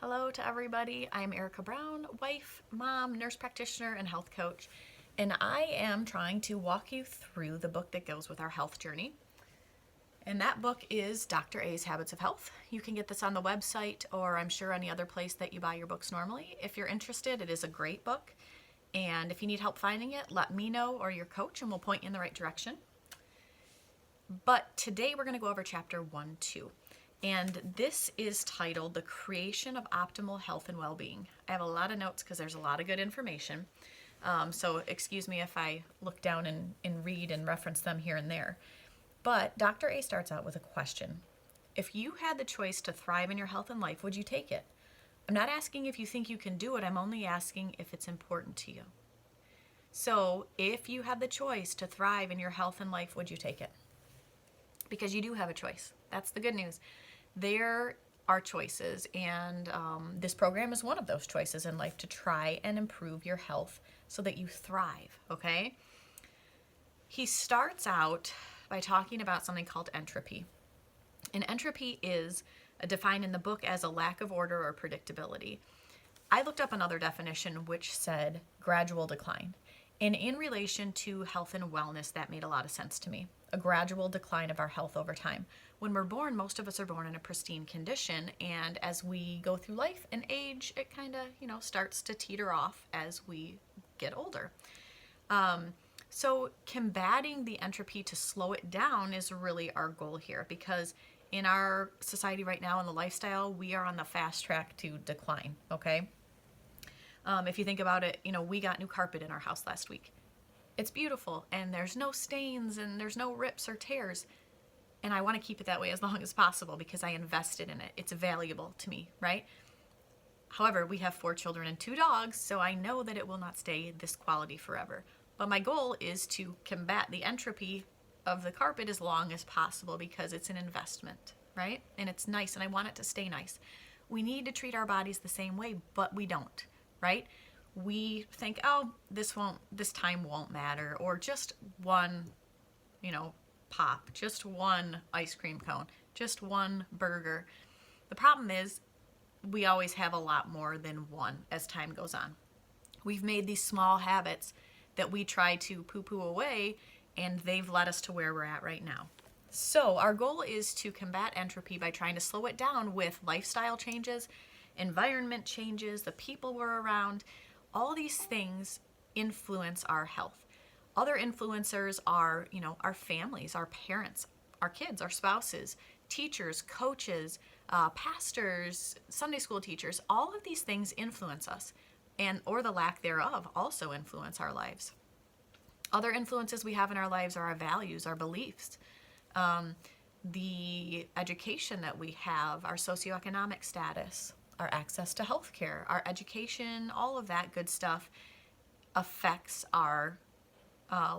Hello to everybody. I'm Erica Brown, wife, mom, nurse practitioner, and health coach. And I am trying to walk you through the book that goes with our health journey. And that book is Dr. A's Habits of Health. You can get this on the website or I'm sure any other place that you buy your books normally. If you're interested, it is a great book. And if you need help finding it, let me know or your coach and we'll point you in the right direction. But today we're going to go over chapter 1, 2. And this is titled The Creation of Optimal Health and Well-Being. I have a lot of notes because there's a lot of good information. So excuse me if I look down and read and reference them here and there. But Dr. A starts out with a question. If you had the choice to thrive in your health and life, would you take it? I'm not asking if you think you can do it. I'm only asking if it's important to you. So if you had the choice to thrive in your health and life, would you take it? Because you do have a choice. That's the good news. There are choices, and this program is one of those choices in life to try and improve your health so that you thrive, okay? He starts out by talking about something called entropy. And entropy is defined in the book as a lack of order or predictability. I looked up another definition which said gradual decline. And in relation to health and wellness, that made a lot of sense to me. A gradual decline of our health over time. When we're born, most of us are born in a pristine condition, and as we go through life and age, it kind of, starts to teeter off as we get older. So combating the entropy to slow it down is really our goal here, because in our society right now, in the lifestyle, we are on the fast track to decline, okay? If you think about it, we got new carpet in our house last week. It's beautiful, and there's no stains, and there's no rips or tears. And I want to keep it that way as long as possible because I invested in it. It's valuable to me, right? However, we have 4 children and 2 dogs, so I know that it will not stay this quality forever. But my goal is to combat the entropy of the carpet as long as possible because it's an investment, right? And it's nice, and I want it to stay nice. We need to treat our bodies the same way, but we don't, right? We think, this time won't matter, or just one, pop, just one ice cream cone, just one burger. The problem is we always have a lot more than one as time goes on. We've made these small habits that we try to poo-poo away, and they've led us to where we're at right now. So our goal is to combat entropy by trying to slow it down with lifestyle changes, environment changes, the people we're around. All these things influence our health. Other influencers are, our families, our parents, our kids, our spouses, teachers, coaches, pastors, Sunday school teachers. All of these things influence us, or the lack thereof also influence our lives. Other influences we have in our lives are our values, our beliefs, the education that we have, our socioeconomic status, our access to healthcare, our education, all of that good stuff affects our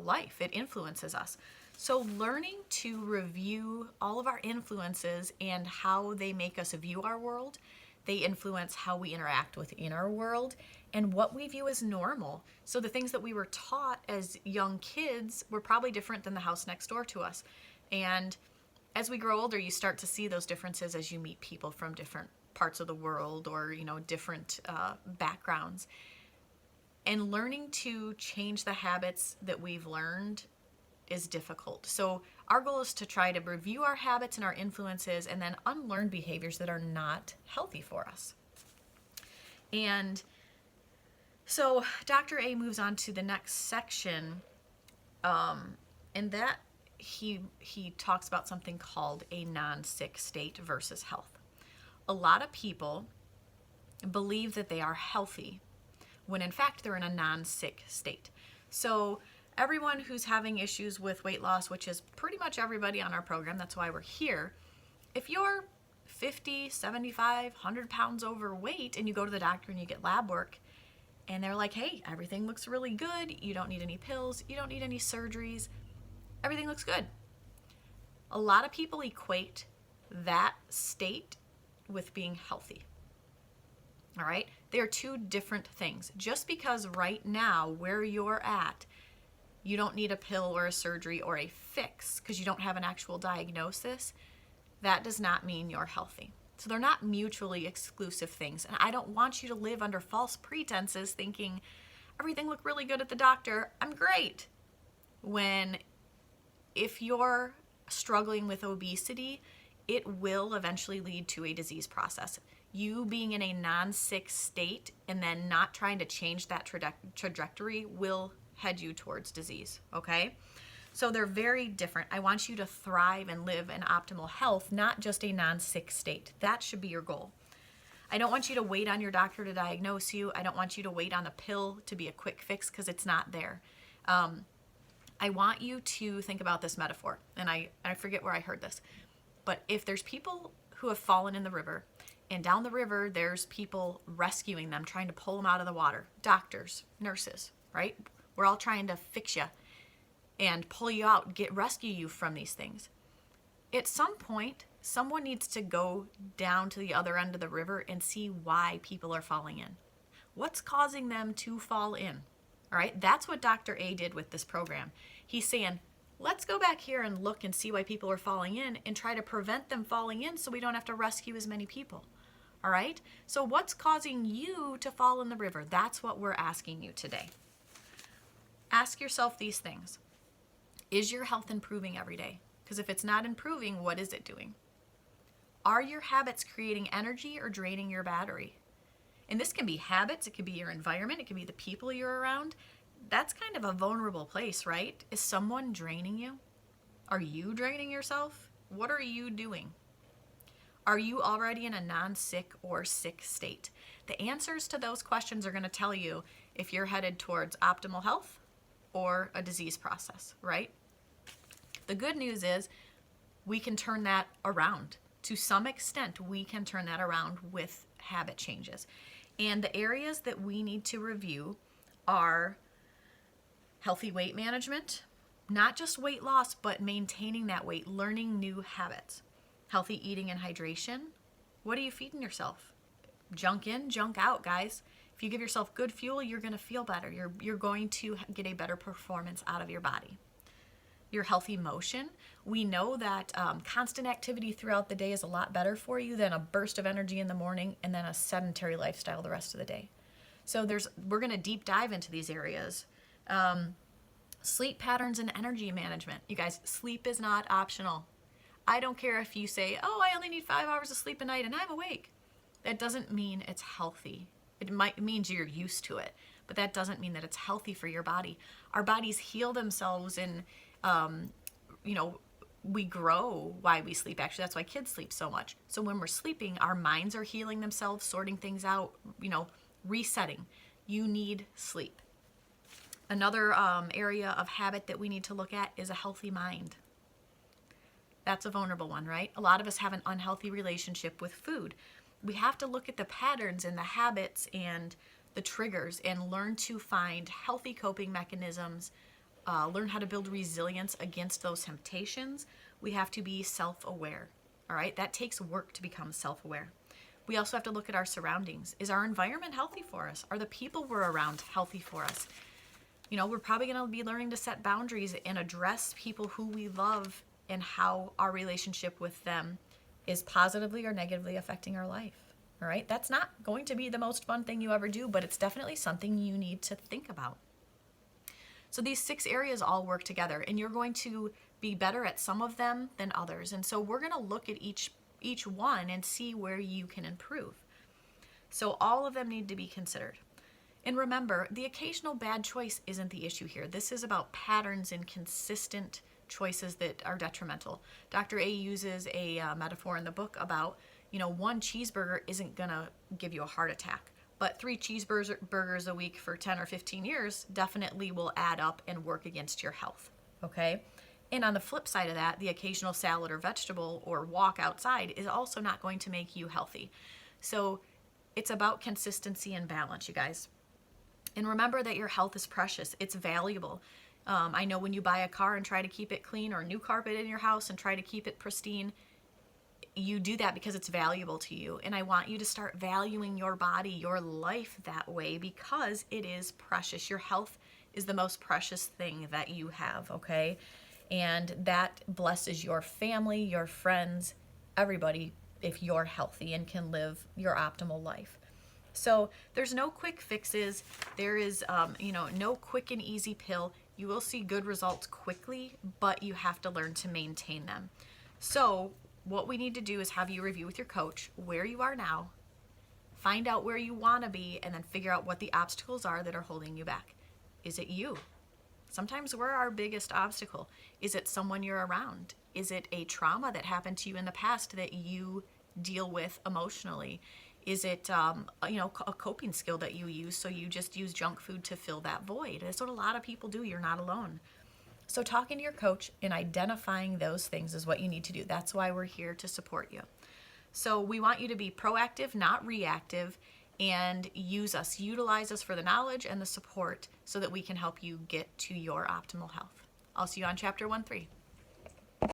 life. It influences us. So learning to review all of our influences and how they make us view our world, they influence how we interact within our world and what we view as normal. So the things that we were taught as young kids were probably different than the house next door to us. And as we grow older, you start to see those differences as you meet people from different parts of the world or, different backgrounds. And learning to change the habits that we've learned is difficult. So our goal is to try to review our habits and our influences and then unlearn behaviors that are not healthy for us. And so Dr. A moves on to the next section, and that he talks about something called a non-sick state versus health. A lot of people believe that they are healthy when in fact they're in a non-sick state. So everyone who's having issues with weight loss, which is pretty much everybody on our program, that's why we're here, if you're 50, 75, 100 pounds overweight and you go to the doctor and you get lab work and they're like, hey, everything looks really good, you don't need any pills, you don't need any surgeries, everything looks good. A lot of people equate that state with being healthy. All right? They are 2 different things. Just because right now where you're at, you don't need a pill or a surgery or a fix because you don't have an actual diagnosis, that does not mean you're healthy. So they're not mutually exclusive things. And I don't want you to live under false pretenses thinking everything looked really good at the doctor, I'm great. When if you're struggling with obesity, it will eventually lead to a disease process. You being in a non-sick state and then not trying to change that trajectory will head you towards disease, okay? So they're very different. I want you to thrive and live in optimal health, not just a non-sick state. That should be your goal. I don't want you to wait on your doctor to diagnose you. I don't want you to wait on a pill to be a quick fix because it's not there. I want you to think about this metaphor, and I forget where I heard this, but if there's people who have fallen in the river, and down the river there's people rescuing them, trying to pull them out of the water, doctors, nurses, right? We're all trying to fix you and pull you out, rescue you from these things. At some point, someone needs to go down to the other end of the river and see why people are falling in. What's causing them to fall in? All right, that's what Dr. A did with this program. He's saying, let's go back here and look and see why people are falling in and try to prevent them falling in so we don't have to rescue as many people. All right, so what's causing you to fall in the river? That's what we're asking you today. Ask yourself these things. Is your health improving every day? Because if it's not improving, what is it doing? Are your habits creating energy or draining your battery? And this can be habits, it could be your environment, it could be the people you're around. That's kind of a vulnerable place, right? Is someone draining you? Are you draining yourself? What are you doing? Are you already in a non-sick or sick state? The answers to those questions are going to tell you if you're headed towards optimal health or a disease process, right? The good news is we can turn that around. To some extent, we can turn that around with habit changes. And the areas that we need to review are healthy weight management, not just weight loss, but maintaining that weight, learning new habits, healthy eating and hydration. What are you feeding yourself? Junk in, junk out, guys. If you give yourself good fuel, you're going to feel better. You're going to get a better performance out of your body. Your healthy motion. We know that constant activity throughout the day is a lot better for you than a burst of energy in the morning and then a sedentary lifestyle the rest of the day. So we're going to deep dive into these areas. Sleep patterns and energy management. You guys, sleep is not optional. I don't care if you say, oh, I only need 5 hours of sleep a night and I'm awake. That doesn't mean it's healthy. It means you're used to it, but that doesn't mean that it's healthy for your body. Our bodies heal themselves and we grow while we sleep. Actually, that's why kids sleep so much. So when we're sleeping, our minds are healing themselves, sorting things out, resetting. You need sleep. Another area of habit that we need to look at is a healthy mind. That's a vulnerable one, right? A lot of us have an unhealthy relationship with food. We have to look at the patterns and the habits and the triggers and learn to find healthy coping mechanisms, learn how to build resilience against those temptations. We have to be self-aware, all right? That takes work to become self-aware. We also have to look at our surroundings. Is our environment healthy for us? Are the people we're around healthy for us? We're probably going to be learning to set boundaries and address people who we love and how our relationship with them is positively or negatively affecting our life, all right? That's not going to be the most fun thing you ever do, but it's definitely something you need to think about. So these 6 areas all work together, and you're going to be better at some of them than others. And so we're going to look at each one and see where you can improve. So all of them need to be considered. And remember, the occasional bad choice isn't the issue here. This is about patterns and consistent choices that are detrimental. Dr. A uses a metaphor in the book about, 1 cheeseburger isn't going to give you a heart attack. But 3 cheeseburgers a week for 10 or 15 years definitely will add up and work against your health, okay? And on the flip side of that, the occasional salad or vegetable or walk outside is also not going to make you healthy. So it's about consistency and balance, you guys. And remember that your health is precious. It's valuable. I know when you buy a car and try to keep it clean, or new carpet in your house and try to keep it pristine, you do that because it's valuable to you. And I want you to start valuing your body, your life that way, because it is precious. Your health is the most precious thing that you have, okay? And that blesses your family, your friends, everybody. if you're healthy and can live your optimal life. So there's no quick fixes. There is, no quick and easy pill. You will see good results quickly, but you have to learn to maintain them. So what we need to do is have you review with your coach where you are now, find out where you want to be, and then figure out what the obstacles are that are holding you back. Is it you? Sometimes we're our biggest obstacle. Is it someone you're around? Is it a trauma that happened to you in the past that you deal with emotionally? Is it, a coping skill that you use, so you just use junk food to fill that void? That's what a lot of people do. You're not alone. So talking to your coach and identifying those things is what you need to do. That's why we're here to support you. So we want you to be proactive, not reactive, and utilize us for the knowledge and the support so that we can help you get to your optimal health. I'll see you on chapter 1-3.